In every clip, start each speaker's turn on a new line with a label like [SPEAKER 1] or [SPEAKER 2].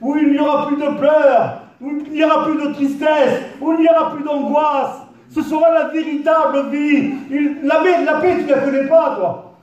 [SPEAKER 1] où il n'y aura plus de pleurs, où il n'y aura plus de tristesse, où il n'y aura plus d'angoisse. Ce sera la véritable vie. La paix, tu ne la connais pas, toi.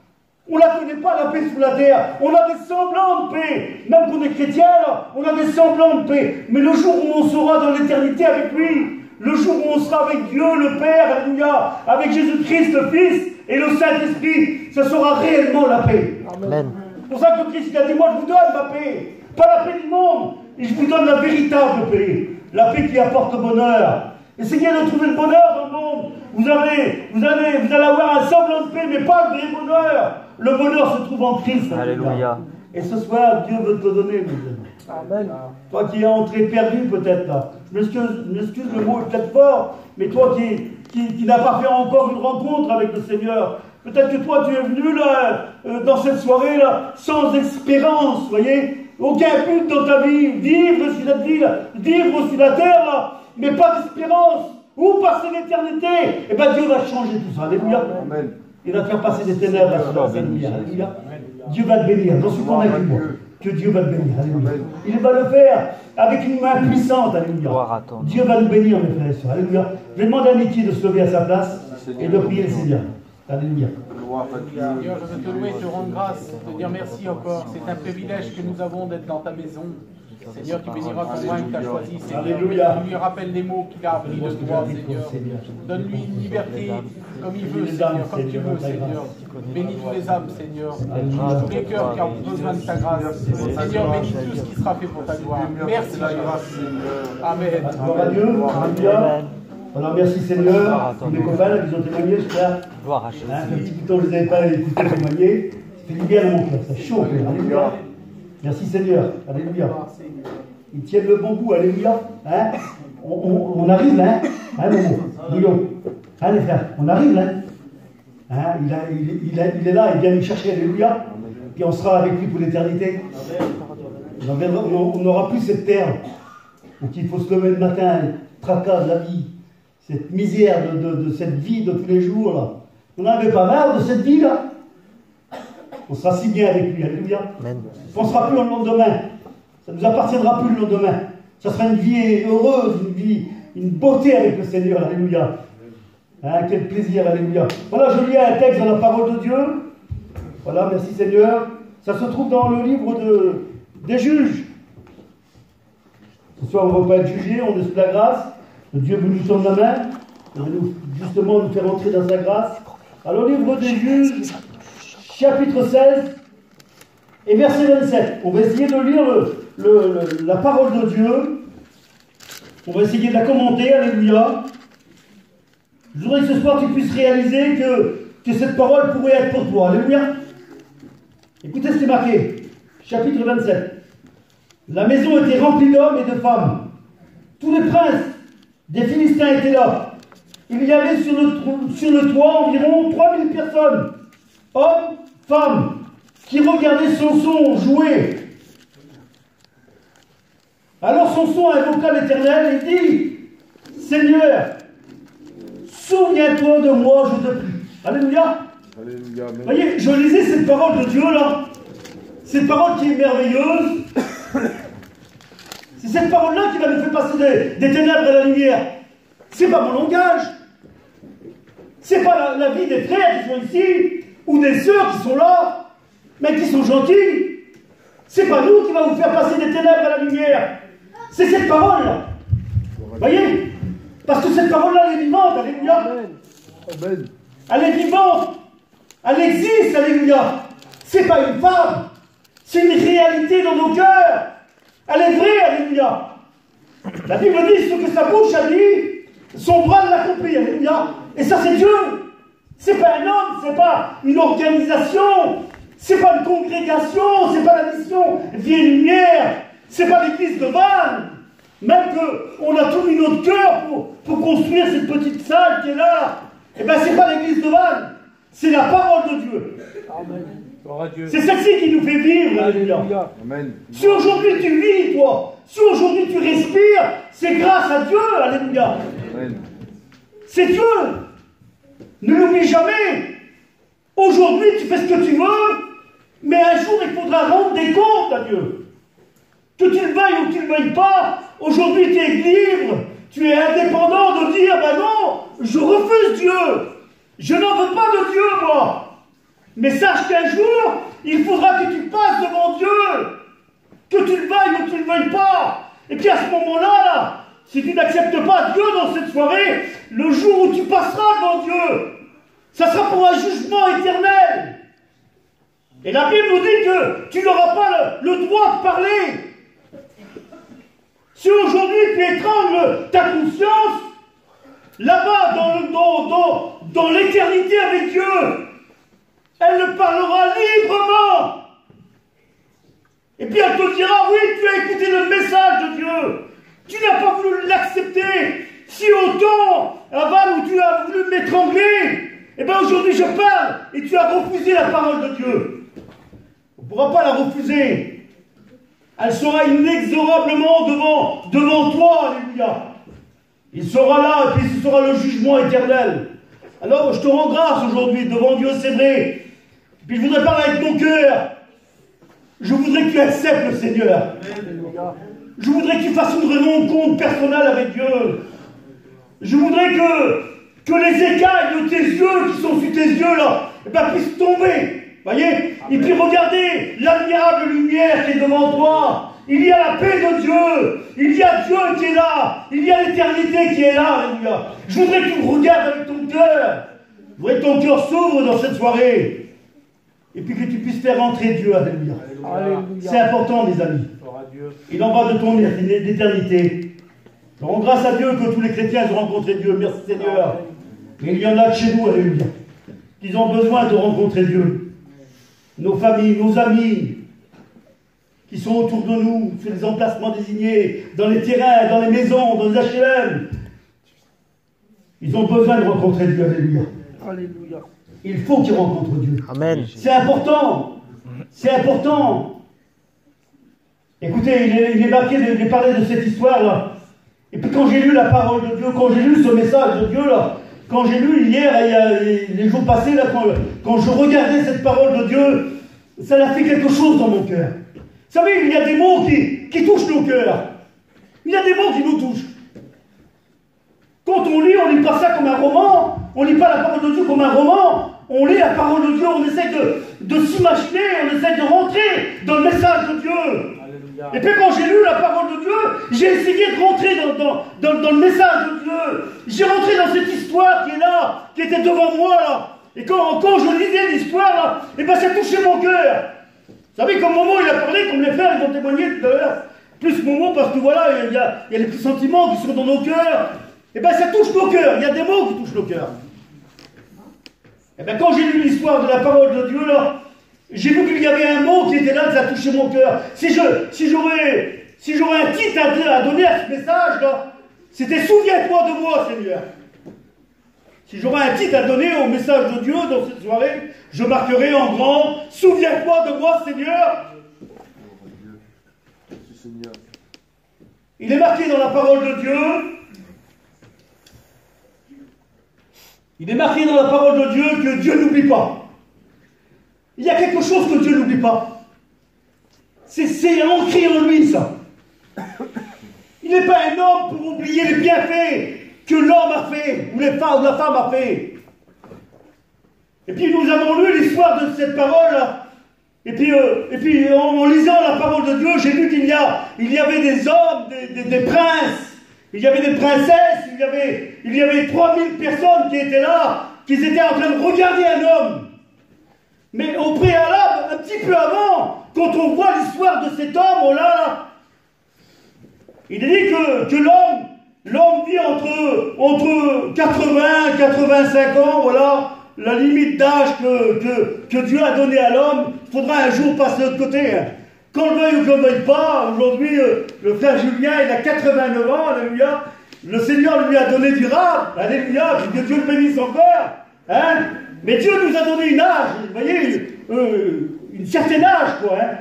[SPEAKER 1] On ne la connaît pas, la paix sous la terre. On a des semblants de paix. Même pour des chrétiens, là, on a des semblants de paix. Mais le jour où on sera dans l'éternité avec lui, le jour où on sera avec Dieu, le Père, alléluia, avec Jésus-Christ, le Fils, et le Saint-Esprit, ce sera réellement la paix.
[SPEAKER 2] Amen.
[SPEAKER 1] C'est pour ça que Christ a dit, moi je vous donne ma paix. Pas la paix du monde. Et je vous donne la véritable paix. La paix qui apporte le bonheur. Essayez de trouver le bonheur dans le monde. Vous allez avoir un semblant de paix, mais pas le vrai bonheur. Le bonheur se trouve en Christ.
[SPEAKER 2] Alléluia.
[SPEAKER 1] Et ce soir, Dieu veut te donner, mes amis.
[SPEAKER 2] Amen.
[SPEAKER 1] Toi qui es entré perdu peut-être là. Je m'excuse, le mot est peut-être fort, mais toi qui n'as pas fait encore une rencontre avec le Seigneur, peut-être que toi tu es venu là, dans cette soirée là, sans espérance, vous voyez, aucun but dans ta vie, vivre sur cette vie là, vivre sur la terre là, mais pas d'espérance. Où passer l'éternité? Et bien Dieu va changer tout ça, alléluia.
[SPEAKER 3] Amen.
[SPEAKER 1] Il va te faire passer des ténèbres à la alléluia. Dieu va te bénir, j'en suis convaincu moi, que Dieu va te bénir, alléluia. Il va le faire avec une main puissante, alléluia. Dieu va nous bénir, mes frères et sœurs, alléluia. Je vais demander à Niki de se lever à sa place et de prier le Seigneur. Alléluia.
[SPEAKER 4] Seigneur, je veux te louer, te rendre grâce, te dire merci encore. C'est un privilège que nous avons d'être dans ta maison. Seigneur, tu béniras ton roi que tu as choisi, Seigneur.
[SPEAKER 1] Alléluia.
[SPEAKER 4] Tu lui rappelles les mots qu'il a appris de toi, Seigneur. Donne-lui une liberté comme il veut, Seigneur, comme tu veux, Seigneur. Bénis tous les âmes, Seigneur. Tous les cœurs qui ont besoin de ta grâce. Seigneur, bénis tout ce qui sera fait pour ta gloire. Merci, Seigneur. Amen.
[SPEAKER 1] Gloire à Dieu. Alléluia. Alors merci Seigneur. Mes copains là, qui ont témoigné, j'espère.
[SPEAKER 2] Gloire à Jésus.
[SPEAKER 1] Un petit peu de temps, je ne les avais pas écoutés témoigner. Ça fait du bien dans mon cœur. C'est chaud, alléluia. Merci Seigneur. Alléluia. Ils tiennent le bon bout, alléluia. Hein? On arrive, hein? Hein, Momo? Bouillon. Hein, les frères? On arrive, hein? Hein? Il est là, il vient nous chercher, alléluia. Puis on sera avec lui pour l'éternité. On n'aura plus cette terre. Donc il faut se lever le matin, tracas de la vie, cette misère de cette vie de tous les jours, là. On n'en avait pas marre de cette vie, là. On sera si bien avec lui, alléluia. On ne pensera plus au lendemain. Ça ne nous appartiendra plus le lendemain. Ça sera une vie heureuse, une beauté avec le Seigneur, alléluia. Hein, quel plaisir, alléluia. Voilà, je lis un texte dans la parole de Dieu. Voilà, merci Seigneur. Ça se trouve dans le livre des juges. Ce soir, on ne va pas être jugé, on est sous la grâce. Dieu veut nous tendre la main. Il veut justement nous faire entrer dans sa grâce. Alors, livre des juges, chapitre 16 et verset 27. On va essayer de lire la parole de Dieu. On va essayer de la commenter, alléluia. Je voudrais que ce soir tu puisses réaliser que cette parole pourrait être pour toi, alléluia. Écoutez ce qui est marqué, chapitre 27. La maison était remplie d'hommes et de femmes. Tous les princes des Philistins étaient là. Il y avait sur le toit environ 3000 personnes, hommes, femmes, qui regardaient Samson jouer. Alors Samson invoqua l'Éternel et dit, Seigneur, souviens-toi de moi, je te prie. Alléluia.
[SPEAKER 3] Alléluia.
[SPEAKER 1] Vous voyez, je lisais cette parole de Dieu là. Cette parole qui est merveilleuse. C'est cette parole-là qui va nous faire passer des ténèbres à la lumière. C'est pas mon langage. C'est pas la vie des frères qui sont ici, ou des sœurs qui sont là, mais qui sont gentils. C'est pas nous qui va vous faire passer des ténèbres à la lumière. C'est cette parole-là. Vous voyez? Parce que cette parole-là, elle est vivante, alléluia.
[SPEAKER 3] Amen.
[SPEAKER 1] Elle est vivante. Elle existe, alléluia. C'est pas une fable. C'est une réalité dans nos cœurs. Elle est vraie, alléluia. La Bible dit ce que sa bouche a dit, son bras l'accomplit, alléluia. Et ça, c'est Dieu. C'est pas un homme, c'est pas une organisation, c'est pas une congrégation, c'est pas la mission Vie et Lumière, c'est pas l'église de Vannes. Même qu'on a tout mis notre cœur pour construire cette petite salle qui est là. Eh bien, c'est pas l'église de Vannes, c'est la parole de Dieu.
[SPEAKER 4] Amen.
[SPEAKER 1] C'est celle-ci qui nous fait vivre, alléluia.
[SPEAKER 3] Amen.
[SPEAKER 1] Si aujourd'hui tu vis, toi, si aujourd'hui tu respires, c'est grâce à Dieu, alléluia.
[SPEAKER 3] Amen.
[SPEAKER 1] C'est Dieu. Ne l'oublie jamais. Aujourd'hui, tu fais ce que tu veux, mais un jour, il faudra rendre des comptes à Dieu. Que tu le veuilles ou tu ne le veuilles pas, aujourd'hui tu es libre, tu es indépendant de dire, ben non, je refuse Dieu. Je n'en veux pas de Dieu, moi. Mais sache qu'un jour, il faudra que tu passes devant Dieu. Que tu le veuilles ou tu ne le veuilles pas. Et puis à ce moment-là, si tu n'acceptes pas Dieu dans cette soirée, le jour où tu passeras devant Dieu, ça sera pour un jugement éternel. Et la Bible nous dit que tu n'auras pas le droit de parler. Si aujourd'hui tu étrangles ta conscience, là-bas dans l'éternité avec Dieu, elle le parlera librement. Et puis elle te dira, oui, tu as écouté le message de Dieu. Tu n'as pas voulu l'accepter. Si autant, avant où tu as voulu m'étrangler, eh bien aujourd'hui je parle et tu as refusé la parole de Dieu. On ne pourra pas la refuser. Elle sera inexorablement devant toi, alléluia. Il sera là et puis ce sera le jugement éternel. Alors je te rends grâce aujourd'hui devant Dieu, c'est vrai. Puis je voudrais parler avec ton cœur. Je voudrais que tu acceptes le Seigneur. Je voudrais que tu fasses une rencontre personnelle avec Dieu. Je voudrais que les écailles de tes yeux qui sont sur tes yeux là, eh ben, puissent tomber. Voyez? Et puis regardez l'admirable lumière qui est devant toi. Il y a la paix de Dieu. Il y a Dieu qui est là. Il y a l'éternité qui est là. Alléluia. Je voudrais que tu regardes avec ton cœur. Je voudrais que ton cœur s'ouvre dans cette soirée. Et puis que tu puisses faire entrer Dieu. Alléluia. C'est important, mes amis. Il en va de ton éternité. Je rends grâce à Dieu que tous les chrétiens ont rencontré Dieu. Merci Seigneur. Mais il y en a de chez nous, alléluia, qui ont besoin de rencontrer Dieu. Nos familles, nos amis, qui sont autour de nous, sur les emplacements désignés, dans les terrains, dans les maisons, dans les HLM. Ils ont besoin de rencontrer Dieu, alléluia.
[SPEAKER 3] Alléluia.
[SPEAKER 1] Il faut qu'ils rencontrent Dieu.
[SPEAKER 2] Amen.
[SPEAKER 1] C'est important. C'est important. Écoutez, il est marqué de parler de cette histoire-là. Et puis quand j'ai lu la parole de Dieu, quand j'ai lu ce message de Dieu, là, quand j'ai lu hier, les jours passés, là, quand je regardais cette parole de Dieu, ça a fait quelque chose dans mon cœur. Vous savez, il y a des mots qui touchent nos cœurs. Il y a des mots qui nous touchent. Quand on lit pas ça comme un roman, on lit pas la parole de Dieu comme un roman, on lit la parole de Dieu, on essaie de s'imaginer, on essaie de rentrer dans le message de Dieu. Alléluia. Et puis quand j'ai lu la parole de Dieu, j'ai essayé de rentrer dans le message de Dieu. J'ai rentré dans cette histoire qui est là, qui était devant moi là. Et quand je lisais l'histoire là, et ben ça touchait mon cœur. Vous savez, comme Momo il a parlé, comme les frères ils ont témoigné tout à l'heure, plus Momo parce que voilà, il y a les petits sentiments qui sont dans nos cœurs. Et bien ça touche nos cœurs, il y a des mots qui touchent nos cœurs. Et bien quand j'ai lu l'histoire de la parole de Dieu là, j'ai vu qu'il y avait un mot qui était là, ça a touché mon cœur. Si j'aurais un titre à donner à ce message là, c'était souviens-toi de moi Seigneur. Si j'aurais un titre à donner au message de Dieu dans cette soirée, je marquerai en grand, souviens-toi de moi Seigneur. Il est marqué dans la parole de Dieu. Il est marqué dans la parole de Dieu que Dieu n'oublie pas. Il y a quelque chose que Dieu n'oublie pas. C'est ancré en lui, ça. Il n'est pas un homme pour oublier les bienfaits que l'homme a fait, ou la femme a fait. Et puis nous avons lu l'histoire de cette parole-là. Et puis en lisant la parole de Dieu, j'ai vu qu'il y avait des hommes, des princes. Il y avait des princesses, il y avait 3000 personnes qui étaient là, qui étaient en train de regarder un homme. Mais au préalable, un petit peu avant, quand on voit l'histoire de cet homme-là, il est dit que l'homme vit entre 80 et 85 ans, voilà, la limite d'âge que Dieu a donnée à l'homme. Il faudra un jour passer de l'autre côté. Hein. Qu'on le veuille ou qu'on ne le veuille pas, aujourd'hui, le frère Julien, il a 89 ans, alléluia. Le Seigneur lui a donné du rap, alléluia, que Dieu le bénisse encore. Hein? Mais Dieu nous a donné une âge, vous voyez, une certaine âge, quoi. Hein?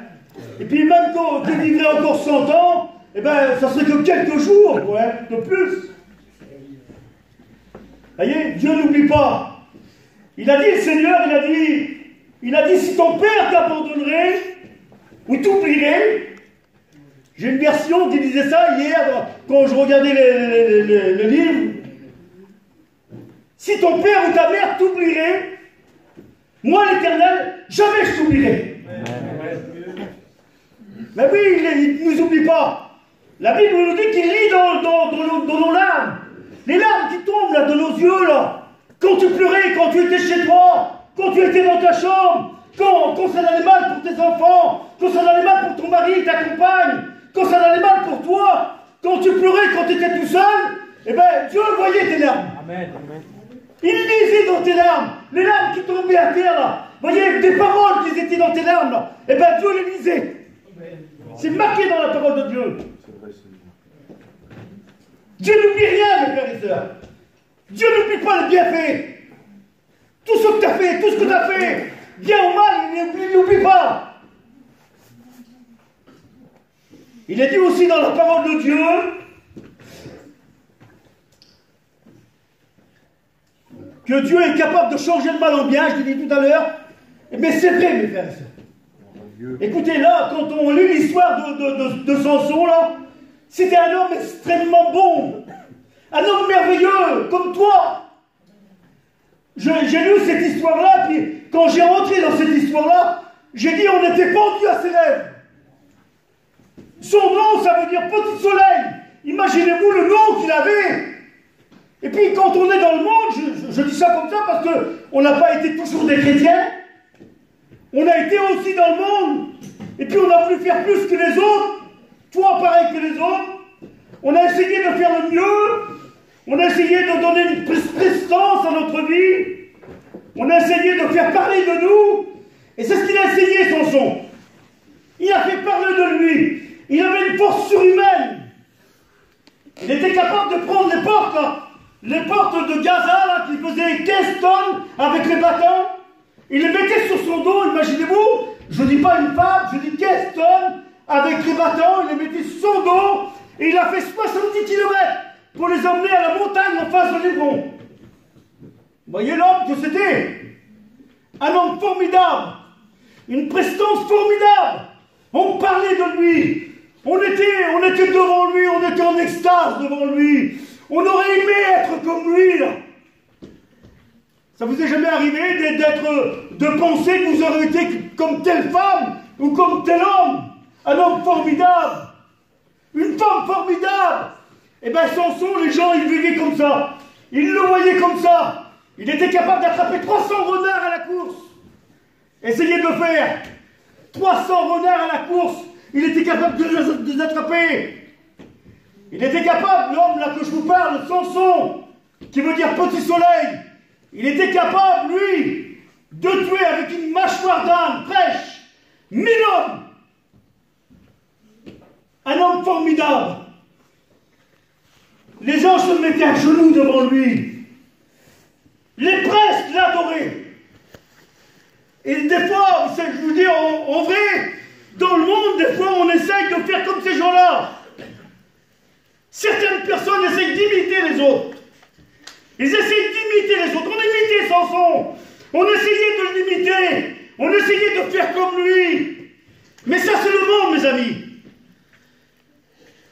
[SPEAKER 1] Et puis même qu'il vivrait encore 100 ans, eh ben, ça serait que quelques jours, quoi, hein, de plus. Vous voyez, Dieu n'oublie pas. Il a dit, le Seigneur, il a dit, si ton père t'abandonnerait, ou t'oublierait, J'ai une version qui disait ça hier, quand je regardais le livre. Si ton père ou ta mère t'oublierait, moi l'Éternel, jamais je t'oublierai. Mais oui, il ne nous oublie pas. La Bible nous dit qu'il lit dans nos larmes. Les larmes qui tombent là, de nos yeux, là. Quand tu pleurais, quand tu étais chez toi, quand tu étais dans ta chambre, quand ça allait mal pour tes enfants, quand ça allait mal pour ton mari, ta compagne, quand ça allait mal pour toi, quand tu pleurais, quand tu étais tout seul, eh bien, Dieu voyait tes larmes.
[SPEAKER 2] Amen. Amen.
[SPEAKER 1] Il lisait dans tes larmes, les larmes qui tombaient à terre, là. Vous voyez, des paroles qui étaient dans tes larmes, là. Eh bien, Dieu les lisait. C'est marqué dans la parole de Dieu. Dieu n'oublie rien, mes frères et sœurs. Dieu n'oublie pas le bienfait. Tout ce que tu as fait, tout ce que tu as fait, bien ou mal, il n'oublie pas. Il est dit aussi dans la parole de Dieu que Dieu est capable de changer le mal en bien, je l'ai dit tout à l'heure. Mais c'est vrai, mes frères et sœurs. Écoutez, là, quand on lit l'histoire de Samson, là, c'était un homme extrêmement bon, un homme merveilleux, comme toi. J'ai lu cette histoire-là, puis quand j'ai rentré dans cette histoire-là, j'ai dit on était pendu à ses lèvres. Son nom, ça veut dire petit soleil. Imaginez-vous le nom qu'il avait. Et puis quand on est dans le monde, je dis ça comme ça parce qu'on n'a pas été toujours des chrétiens. On a été aussi dans le monde. Et puis on a voulu faire plus que les autres. Toi pareil que les autres. On a essayé de faire le mieux. On a essayé de donner une prestance à notre vie. On a essayé de faire parler de nous. Et c'est ce qu'il a essayé, Samson. Il a fait parler de lui. Il avait une force surhumaine. Il était capable de prendre les portes, là. Les portes de Gaza, là, qui faisaient 15 tonnes avec les bâtons. Il les mettait sur son dos, imaginez-vous. Je ne dis pas une femme, je dis 15 tonnes avec les bâtons. Il les mettait sur son dos. Et il a fait 70 km pour les emmener à la montagne en face de Hébron. Vous voyez l'homme que c'était? Un homme formidable. Une prestance formidable. On parlait de lui. On était devant lui, on était en extase devant lui. On aurait aimé être comme lui, là. Ça vous est jamais arrivé de penser que vous auriez été comme telle femme ou comme tel homme? Un homme formidable. Une femme formidable. Eh bien, Samson, les gens, ils vivaient comme ça. Ils le voyaient comme ça. Il était capable d'attraper 300 renards à la course. Essayez de le faire. 300 renards à la course. Il était capable de les attraper. Il était capable, l'homme là que je vous parle, Samson, qui veut dire petit soleil, il était capable, lui, de tuer avec une mâchoire d'âne fraîche 1000 hommes. Un homme formidable. Les anges se mettaient à genoux devant lui. Les princes l'adoraient. Et des fois, je vous dis en vrai, dans le monde, des fois, on essaye de faire comme ces gens-là. Certaines personnes essayent d'imiter les autres. Ils essayent d'imiter les autres. On imitait Samson. On essayait de l'imiter. On essayait de faire comme lui. Mais ça, c'est le monde, mes amis.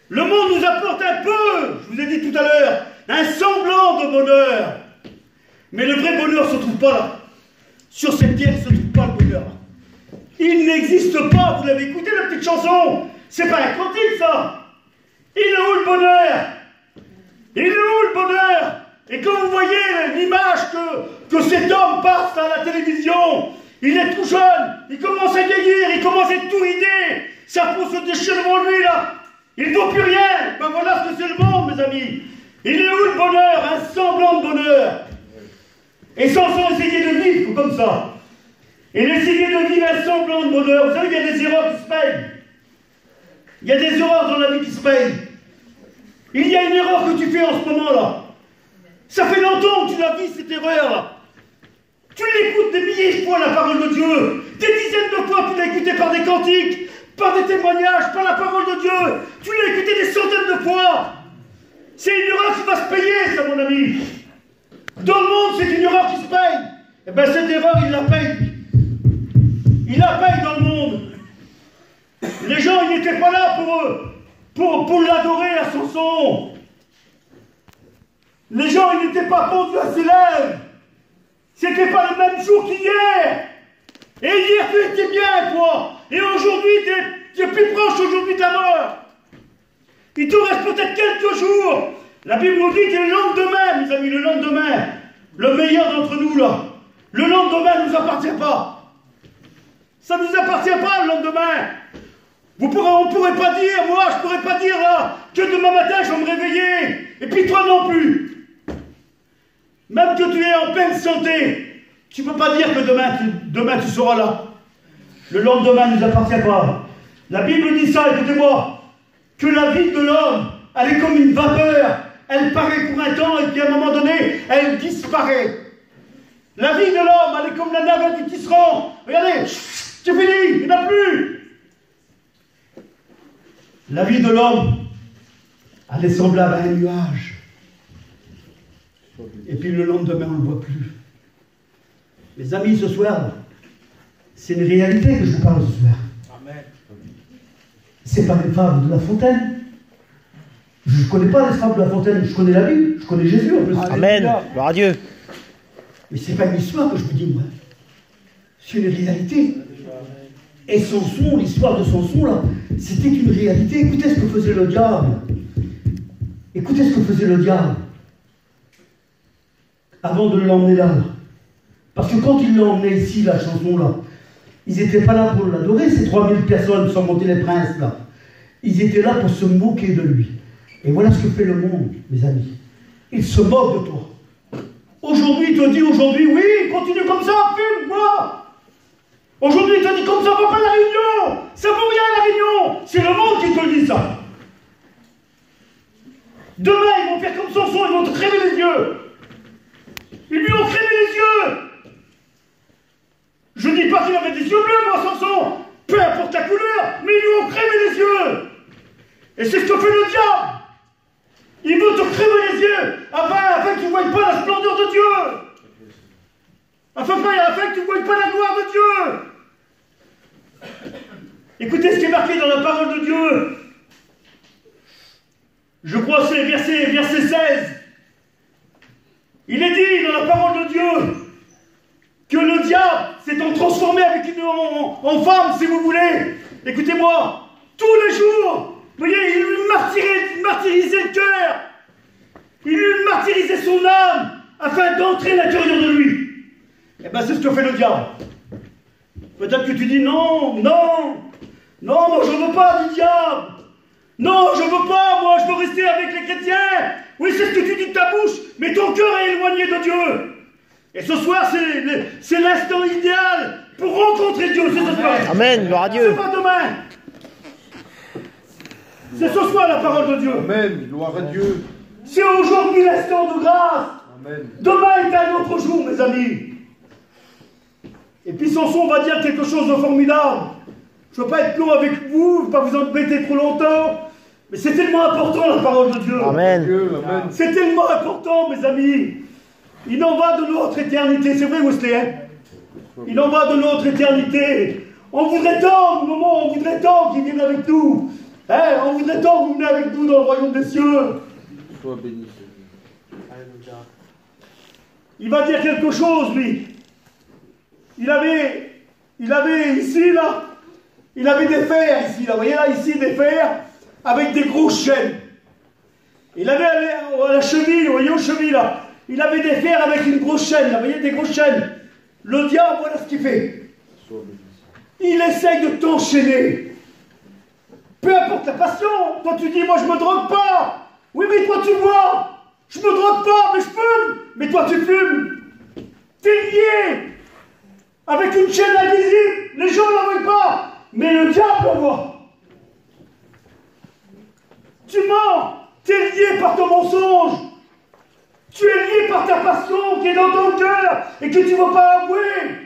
[SPEAKER 1] Le monde nous apporte un peu, je vous ai dit tout à l'heure, un semblant de bonheur. Mais le vrai bonheur ne se trouve pas là. Sur cette terre, ne se trouve pas le bonheur. Il n'existe pas, vous l'avez écouté la petite chanson. C'est pas un cantique, ça. Il est où le bonheur? Il est où le bonheur? Et quand vous voyez l'image que cet homme passe à la télévision, il est tout jeune, il commence à vieillir, il commence à être tout ridé, sa peau se déchire devant lui là, il ne vaut plus rien. Ben voilà ce que c'est le monde, mes amis. Il est où le bonheur? Un semblant de bonheur. Et Samson essayait de vivre comme ça. Il essayait de vivre un semblant de bonheur. Vous savez, il y a des erreurs qui se payent. Il y a des erreurs dans la vie qui se payent. Il y a une erreur que tu fais en ce moment-là. Ça fait longtemps que tu l'as vu, cette erreur-là. Tu l'écoutes des milliers de fois, la parole de Dieu. Des dizaines de fois, tu l'as écouté par des cantiques, par des témoignages, par la parole de Dieu. Tu l'as écouté des centaines de fois. C'est une erreur qui va se payer, ça, mon ami. Dans le monde, c'est une erreur qui se paye. Eh bien, cette erreur, il la paye. Il la paye dans le monde. Les gens, ils n'étaient pas là pour l'adorer à Samson. Les gens, ils n'étaient pas pendus à ses lèvres. C'était pas le même jour qu'hier. Et hier, tu étais bien, toi. Et aujourd'hui, tu es plus proche aujourd'hui de la mort. Il te reste peut-être quelques jours. La Bible nous dit que le lendemain, mes amis, le lendemain, le meilleur d'entre nous, là, le lendemain ne nous appartient pas. Ça ne nous appartient pas, le lendemain. On ne pourrait pas dire, moi, je ne pourrais pas dire, là, que demain matin, je vais me réveiller. Et puis toi non plus. Même que tu es en pleine santé, tu ne peux pas dire que demain tu seras là. Le lendemain ne nous appartient pas. La Bible dit ça, écoutez-moi, que la vie de l'homme, elle est comme une vapeur. Elle paraît pour un temps et puis à un moment donné, elle disparaît. La vie de l'homme, elle est comme la navette du tisserand. Regardez, c'est fini, il n'y en a plus. La vie de l'homme, elle est semblable à un nuage. Et puis le lendemain, on ne le voit plus. Mes amis, ce soir, c'est une réalité que je vous parle ce soir.
[SPEAKER 4] Amen.
[SPEAKER 1] C'est pas les fables de La Fontaine. Je ne connais pas les fables de La Fontaine, je connais la Bible, je connais Jésus en plus.
[SPEAKER 2] Amen. Gloire à Dieu.
[SPEAKER 1] Mais c'est pas une histoire que je vous dis, moi. C'est une réalité. Et Samson, l'histoire de Samson, là, c'était une réalité. Écoutez ce que faisait le diable. Écoutez ce que faisait le diable. Avant de l'emmener là. Parce que quand il l'a emmené ici, la chanson là, ils n'étaient pas là pour l'adorer, ces 3000 personnes, sans monter les princes là. Ils étaient là pour se moquer de lui. Et voilà ce que fait le monde, mes amis. Il se moque de toi. Aujourd'hui, il te dit, oui, continue comme ça, fume-moi. Aujourd'hui, il te dit, comme ça, va pas à la réunion. Ça vaut rien la réunion. C'est le monde qui te le dit ça. Demain, ils vont faire comme Samson, ils vont te crever les yeux. Ils lui ont crevé les yeux. Je ne dis pas qu'il avait des yeux bleus, moi, Samson. Peu importe la couleur, mais ils lui ont crevé les yeux. Et c'est ce que fait le diable. Il veut te crever les yeux afin que tu ne voies pas la splendeur de Dieu. Afin que tu ne voies pas la gloire de Dieu. Écoutez ce qui est marqué dans la parole de Dieu. Je crois que c'est verset 16. Il est dit dans la parole de Dieu que le diable s'est transformé en femme, si vous voulez. Écoutez-moi, tous les jours, vous voyez, il lui martyrisait le cœur. Il lui martyrisait son âme afin d'entrer à l'intérieur de lui. Et bien c'est ce que fait le diable. Peut-être que tu dis non, moi je ne veux pas du diable. Non, je ne veux pas, moi je veux rester avec les chrétiens. Oui, c'est ce que tu dis de ta bouche, mais ton cœur est éloigné de Dieu. Et ce soir, c'est l'instant idéal pour rencontrer Dieu, c'est ce soir.
[SPEAKER 2] Amen, gloire à Dieu.
[SPEAKER 1] C'est pas demain. C'est ce soir la parole de Dieu.
[SPEAKER 3] Amen, gloire à Dieu.
[SPEAKER 1] C'est aujourd'hui l'instant de grâce.
[SPEAKER 3] Amen.
[SPEAKER 1] Demain est un autre jour, mes amis. Et puis Samson va dire quelque chose de formidable. Je ne veux pas être long avec vous, je ne veux pas vous embêter trop longtemps. Mais c'est tellement important la parole de Dieu.
[SPEAKER 2] Amen.
[SPEAKER 1] C'est tellement important, mes amis. Il en va de notre éternité. C'est vrai, Wesley, hein? Il en va de notre éternité. On voudrait tant, au moment où on voudrait tant qu'il vienne avec nous. Hein? On voudrait tant que vous venez avec nous dans le royaume des cieux.
[SPEAKER 3] Sois béni, Seigneur.
[SPEAKER 1] Il va dire quelque chose, lui. Il avait ici, là, il avait des fers ici, là. Vous voyez là, ici, des fers avec des grosses chaînes. Il avait à la cheville, vous voyez, aux chevilles, là. Il avait des fers avec une grosse chaîne, là. Vous voyez, des grosses chaînes. Le diable, voilà ce qu'il fait. Il essaye de t'enchaîner. Peu importe la passion. Toi, tu dis, moi, je me drogue pas. Oui, mais toi, tu vois. Je me drogue pas, mais je fume. Mais toi, tu fumes. T'es lié. Avec une chaîne invisible. Les gens ne la voient pas. Mais le diable la voit. Tu mens. Tu es lié par ton mensonge. Tu es lié par ta passion qui est dans ton cœur et que tu ne veux pas avouer.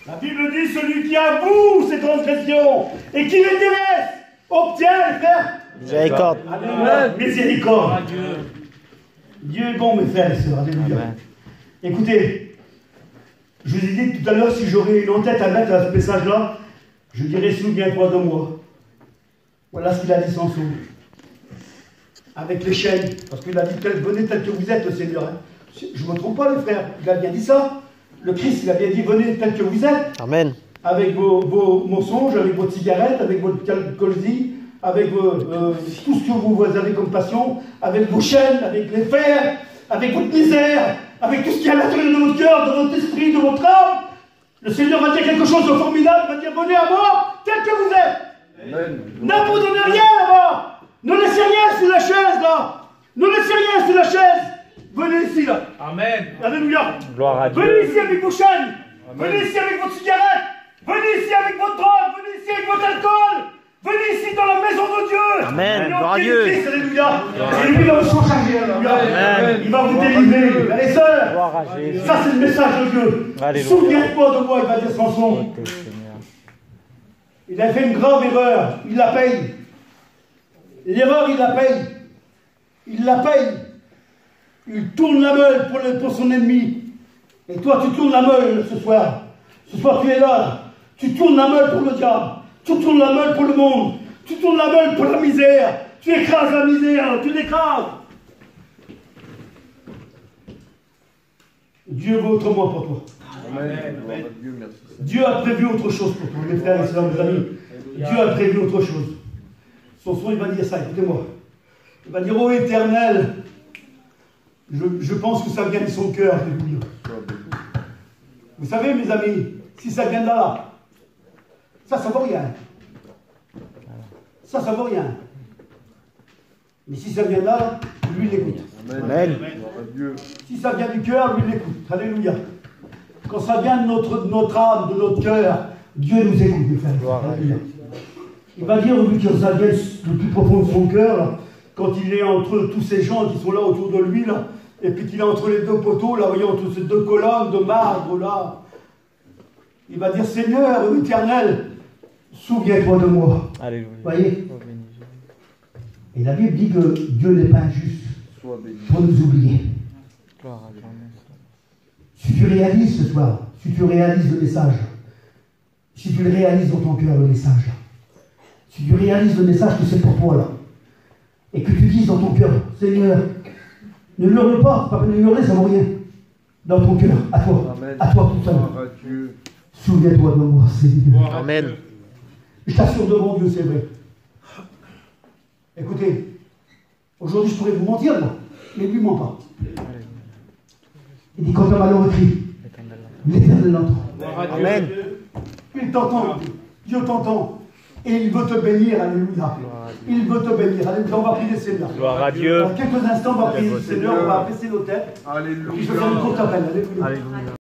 [SPEAKER 1] La Bible dit, celui qui avoue ses transgressions et qui les délaisse obtient, les frères,
[SPEAKER 2] Miséricorde.
[SPEAKER 1] Alléluia. Miséricorde. Dieu est bon, mes frères et sœurs. Alléluia. Écoutez, je vous ai dit tout à l'heure, si j'aurais une en-tête à mettre à ce message-là, je dirais souviens-toi de moi. Voilà ce qu'il a dit Samson. avec les chaînes, parce qu'il a dit venez tel que vous êtes, le Seigneur. Hein. Je ne me trompe pas, les frères, il a bien dit ça. Le Christ, il a bien dit venez tel que vous êtes.
[SPEAKER 2] Amen.
[SPEAKER 1] Avec vos mensonges, avec votre cigarette, avec votre alcoolisme, avec tout ce que vous avez comme passion, avec vos chaînes, avec les fers, avec votre misère, avec tout ce qui est à l'intérieur de votre cœur, de votre esprit, de votre âme. Le Seigneur va dire quelque chose de formidable, il va dire venez à moi tel que vous êtes.
[SPEAKER 3] Amen.
[SPEAKER 1] N'abandonnez rien là-bas. Ne laissez rien sous la chaise là. Ne laissez rien sous la chaise. Venez ici là.
[SPEAKER 4] Amen.
[SPEAKER 1] Alléluia.
[SPEAKER 2] Gloire à Dieu.
[SPEAKER 1] Venez ici avec vos chaînes.
[SPEAKER 3] Amen.
[SPEAKER 1] Venez ici avec votre cigarette. Venez ici avec votre drogue. Venez ici avec votre alcool. Venez ici dans la maison de Dieu.
[SPEAKER 2] Amen.
[SPEAKER 1] Venez
[SPEAKER 2] Gloire
[SPEAKER 1] au
[SPEAKER 2] à
[SPEAKER 1] pied
[SPEAKER 2] Dieu.
[SPEAKER 1] du Christ, alléluia. Et lui va vous changer. Alléluia.
[SPEAKER 2] Amen.
[SPEAKER 1] Il va vous délivrer. Frères et sœurs.
[SPEAKER 2] Gloire à Jésus.
[SPEAKER 1] Ça c'est le message de Dieu.
[SPEAKER 2] Alléluia.
[SPEAKER 1] Souviens-toi de moi, il va dire Samson. Il a fait une grave erreur. Il la paye. L'erreur, il la paye. Il la paye. Il tourne la meule pour son ennemi. Et toi, tu tournes la meule ce soir. Ce soir, tu es là. Tu tournes la meule pour le diable. Tu tournes la meule pour le monde. Tu tournes la meule pour la misère. Tu écrases la misère. Tu l'écrases. Dieu veut autrement pour toi.
[SPEAKER 3] Amen. Gloire à Dieu, merci.
[SPEAKER 1] Dieu a prévu autre chose pour toi, mes frères et sœurs, mes amis. Dieu a prévu autre chose. Samson, il va dire ça, écoutez-moi. Il va dire, ô Éternel, je pense que ça vient de son cœur. Vous savez, mes amis, si ça vient de là, ça vaut rien. Ça vaut rien. Mais si ça vient de là, lui, il l'écoute.
[SPEAKER 3] Amen. Gloire à Dieu.
[SPEAKER 1] Si ça vient du cœur, lui, il l'écoute. Alléluia. Quand ça vient de notre âme, de notre cœur, Dieu nous écoute, mes frères. Alléluia. Il va dire, vu que ça vient du plus profond de son cœur, là, quand il est entre tous ces gens qui sont là autour de lui, là, et puis qu'il est entre les deux poteaux, là, voyez, entre ces deux colonnes de marbre, là, il va dire, Seigneur, Éternel, souviens-toi de moi.
[SPEAKER 2] Alléluia.
[SPEAKER 1] Voyez. Et la Bible dit que Dieu n'est pas injuste
[SPEAKER 3] Sois béni.
[SPEAKER 1] pour nous oublier.
[SPEAKER 2] Gloire à Dieu.
[SPEAKER 1] Si tu réalises ce soir, si tu réalises le message, si tu le réalises dans ton cœur, le message, si tu réalises le message que c'est pour toi là, et que tu dises dans ton cœur, Seigneur, ne l'hurle pas, parce que ne hurler, ça vaut rien. Dans ton cœur, à toi tout seul.
[SPEAKER 3] Gloire à Dieu.
[SPEAKER 1] Souviens-toi de moi, Seigneur.
[SPEAKER 2] Amen.
[SPEAKER 1] Je t'assure devant Dieu, c'est vrai. Écoutez, aujourd'hui je pourrais vous mentir, moi, mais lui ment pas. Il dit quand un malheureux crie, l'Éternel l'entend.
[SPEAKER 2] Amen.
[SPEAKER 1] Il t'entend, Dieu t'entend. Et il veut te bénir, alléluia. Il veut te bénir, alléluia. On va prier le Seigneur.
[SPEAKER 2] Gloire à Dieu.
[SPEAKER 1] Dans quelques instants, on va prier le Seigneur, on va baisser nos têtes.
[SPEAKER 3] Alléluia.
[SPEAKER 1] Et je vais faire une courte appel, alléluia.
[SPEAKER 2] Alléluia.